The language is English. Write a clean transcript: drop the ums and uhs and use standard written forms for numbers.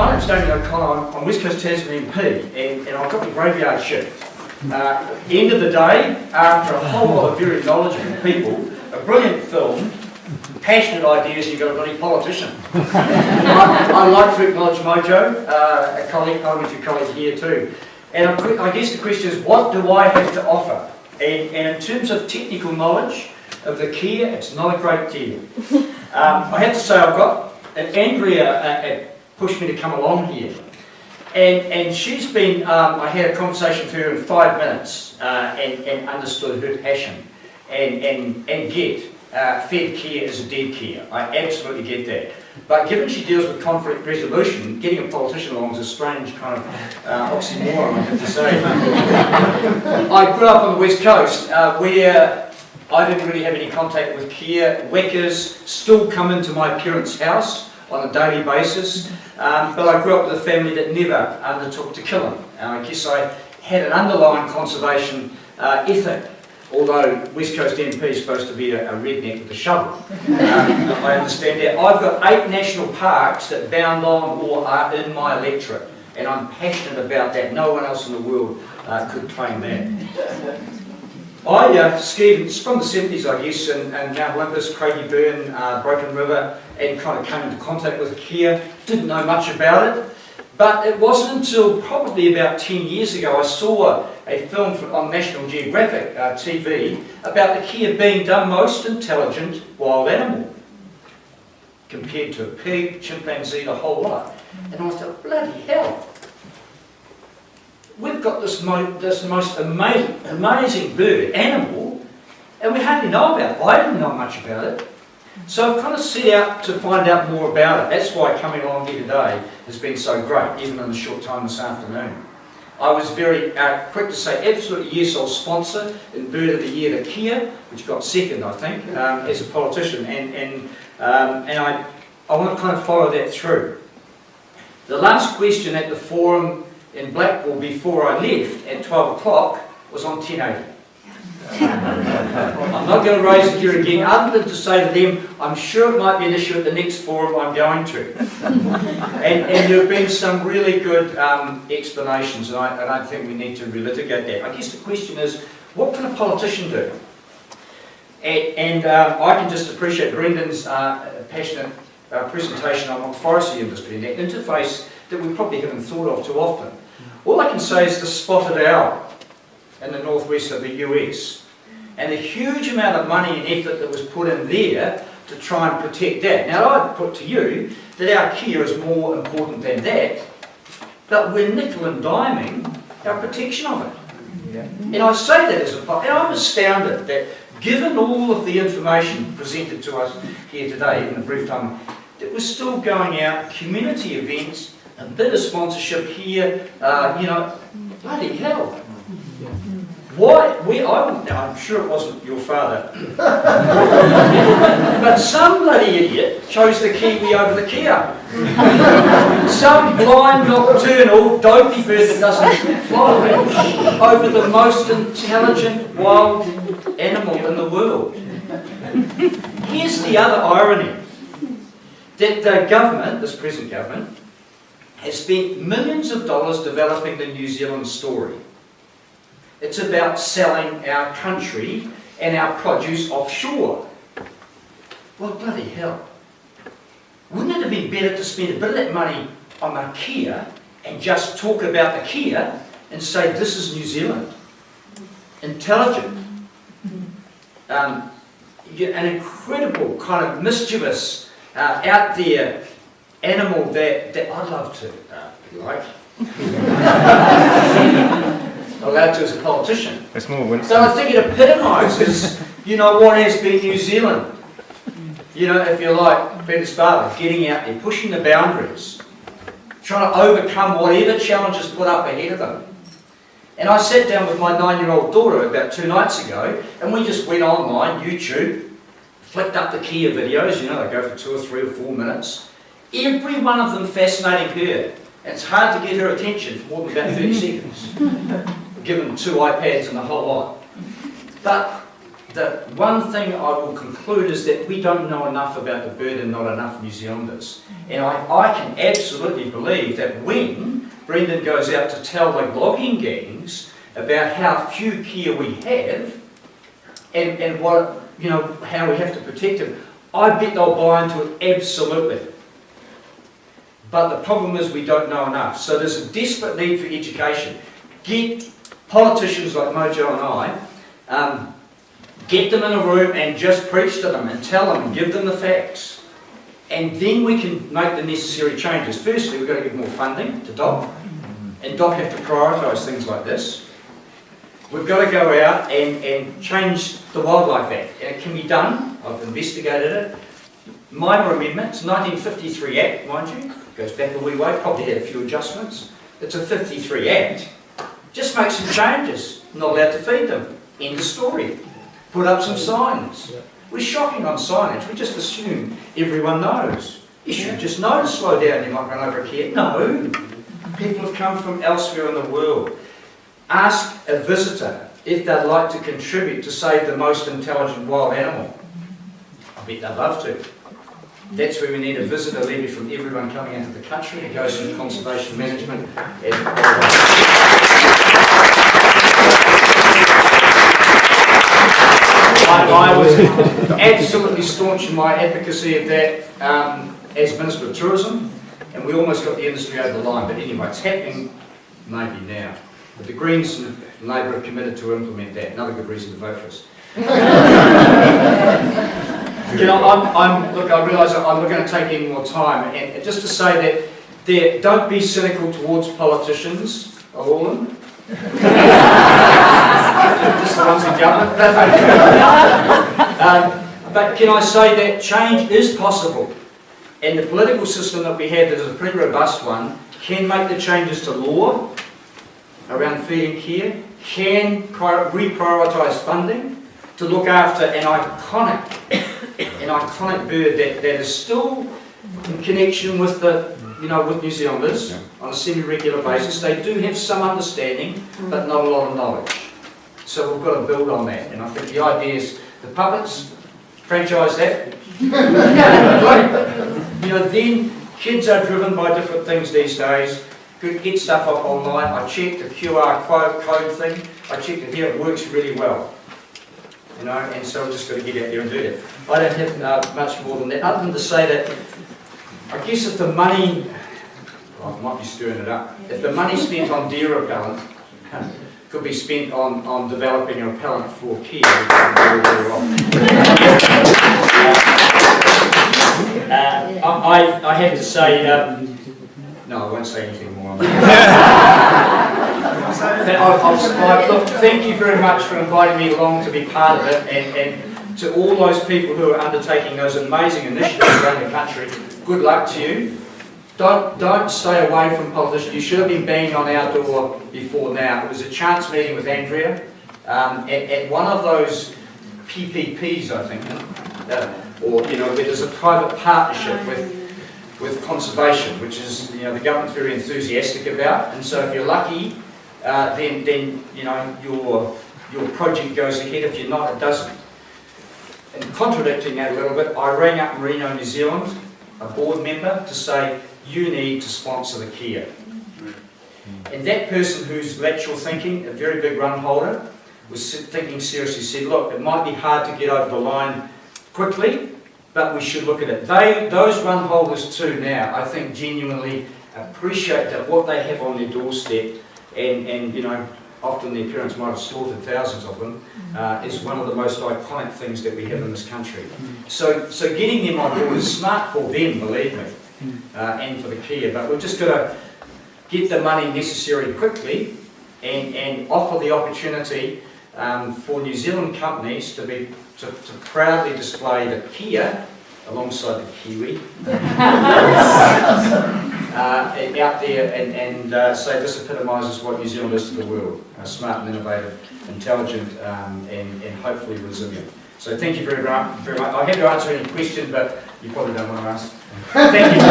My name's Damien O'Connor. I'm West Coast Tasman MP, and I've got the graveyard shift. End of the day, after a whole lot of very knowledgeable people, a brilliant film, passionate ideas, you've got a bloody politician. I'd like to acknowledge Mojo, a colleague, parliamentary colleague here too. And I guess the question is, what do I have to offer? And in terms of technical knowledge of the Kia, it's not a great deal. I have to say, I've got Andrea pushed me to come along here. And she's been, I had a conversation with her in 5 minutes and understood her passion and get fed Kia is a dead Kia. I absolutely get that. But given she deals with conflict resolution, getting a politician along is a strange kind of oxymoron, I have to say. I grew up on the West Coast where I didn't really have any contact with Kia. Whackers still come into my parents' house on a daily basis, but I grew up with a family that never undertook to kill them. I guess I had an underlying conservation ethic, although West Coast MP is supposed to be a redneck with a shovel. I understand that. I've got 8 national parks that bound on or are in my electorate, and I'm passionate about that. No one else in the world could claim that. I skied, it's from the 70s I guess, in Mount Olympus, Craigieburn, Broken River, and kind of came into contact with Kia. Didn't know much about it, but it wasn't until probably about 10 years ago I saw a film on National Geographic TV about the Kia being the most intelligent wild animal, compared to a pig, chimpanzee, the whole lot. And I thought, bloody hell. We've got this most amazing bird, animal, and we hardly know about it. I didn't know much about it. So I've kind of set out to find out more about it. That's why coming along here today has been so great, even in the short time this afternoon. I was very quick to say, absolutely yes, I'll sponsor in Bird of the Year the Kia, which got second, I think, as a politician, and I want to kind of follow that through. The last question at the forum in Blackpool before I left at 12 o'clock was on 1080. I'm not going to raise it here again, other than to say to them, I'm sure it might be an issue at the next forum I'm going to. And there have been some really good explanations, and I think we need to relitigate that. I guess the question is, what can a politician do? And I can just appreciate Brendan's passionate presentation on the forestry industry and that interface that we probably haven't thought of too often. All I can say is the spotted owl in the northwest of the US, and the huge amount of money and effort that was put in there to try and protect that. Now I'd put to you that our Kia is more important than that, but we're nickel and diming our protection of it. Yeah. And I say that as and I'm astounded that given all of the information presented to us here today in the brief time, that we're still going out, community events, a bit of sponsorship here, you know, bloody hell. Why? I'm sure it wasn't your father. But some bloody idiot chose the Kiwi over the Kia. Some blind, nocturnal, dopey bird that doesn't fly over the most intelligent wild animal in the world. Here's the other irony. That the government, this present government, has spent millions of dollars developing the New Zealand story. It's about selling our country and our produce offshore. Well, bloody hell. Wouldn't it have been better to spend a bit of that money on the Kia and just talk about the Kia and say this is New Zealand? Intelligent. An incredible kind of mischievous, out there animal that I'd love to, if you like. Allowed to as a politician. It's more Winston. So I think it epitomises, you know, what has been New Zealand. You know, if you like, Peter's father, getting out there, pushing the boundaries, trying to overcome whatever challenges put up ahead of them. And I sat down with my 9-year-old daughter about 2 nights ago, and we just went online, YouTube, flicked up the Kia videos, you know, they go for 2 or 3 or 4 minutes. Every one of them fascinating her. And it's hard to get her attention for more than about 30 seconds. Given 2 iPads and the whole lot. But the one thing I will conclude is that we don't know enough about the bird and not enough New Zealanders. And I can absolutely believe that when Brendan goes out to tell the logging gangs about how few kia we have and what, you know, how we have to protect them, I bet they'll buy into it absolutely. But the problem is we don't know enough. So there's a desperate need for education. Get politicians like Mojo and I, get them in a room and just preach to them and tell them and give them the facts. And then we can make the necessary changes. Firstly, we've got to give more funding to DOC. And DOC have to prioritise things like this. We've got to go out and change the Wildlife Act. And it can be done. I've investigated it. Minor amendments, 1953 Act, mind you. Goes back a wee way, probably had a few adjustments. It's a 53 Act. Just make some changes. Not allowed to feed them. End of story. Put up some signs. We're shocking on signage. We just assume everyone knows. You should just know to slow down. You might run over a kid. No. People have come from elsewhere in the world. Ask a visitor if they'd like to contribute to save the most intelligent wild animal. I bet they'd love to. That's where we need a visitor levy from everyone coming into the country. It goes through conservation management. I was absolutely staunch in my advocacy of that as Minister of Tourism, and we almost got the industry over the line. But anyway, it's happening maybe now. But the Greens and Labour are committed to implement that. Another good reason to vote for us. You know, look, I realise I'm not going to take any more time, and just to say that don't be cynical towards politicians, all of them. Just the ones in government. But can I say that change is possible, and the political system that we have, that is a pretty robust one, can make the changes to law around feeding care, can reprioritise funding to look after an iconic bird that is still in connection with with New Zealanders on a semi-regular basis. They do have some understanding, but not a lot of knowledge. So we've got to build on that. And I think the idea is the puppets, franchise that. Then kids are driven by different things these days. Get stuff up online. I checked the QR code thing. I checked it here. It works really well. And so we've just got to get out there and do that. I don't have much more than that, other than to say that I guess if the money, I might be stirring it up, if the money spent on deer repellent could be spent on developing a repellent for kia, we've done very, very well. I have to say, no, I won't say anything more. Look, thank you very much for inviting me along to be part of it, and to all those people who are undertaking those amazing initiatives around the country, good luck to you. Don't stay away from politicians. You should have been banging on our door before now. It was a chance meeting with Andrea at one of those PPPs, I think, or where there's a private partnership with conservation, which is the government's very enthusiastic about. And so if you're lucky, then your project goes ahead. If you're not, it doesn't. And contradicting that a little bit, I rang up Merino New Zealand, a board member, to say you need to sponsor the kia. And that person who's lateral thinking, a very big run holder, was thinking seriously, said, look, it might be hard to get over the line quickly, but we should look at it. Those run holders too now, I think, genuinely appreciate that what they have on their doorstep, and often their parents might have slaughtered thousands of them, is one of the most iconic things that we have in this country. So getting them on board is smart for them, believe me, and for the kia. But we've just got to get the money necessary quickly and offer the opportunity for New Zealand companies to proudly display the kia alongside the kiwi out there and say this epitomises what New Zealand is to the world: smart and innovative, intelligent, and hopefully resilient. So thank you very much. I'm happy to answer any questions, but you probably don't want to ask. Thank you.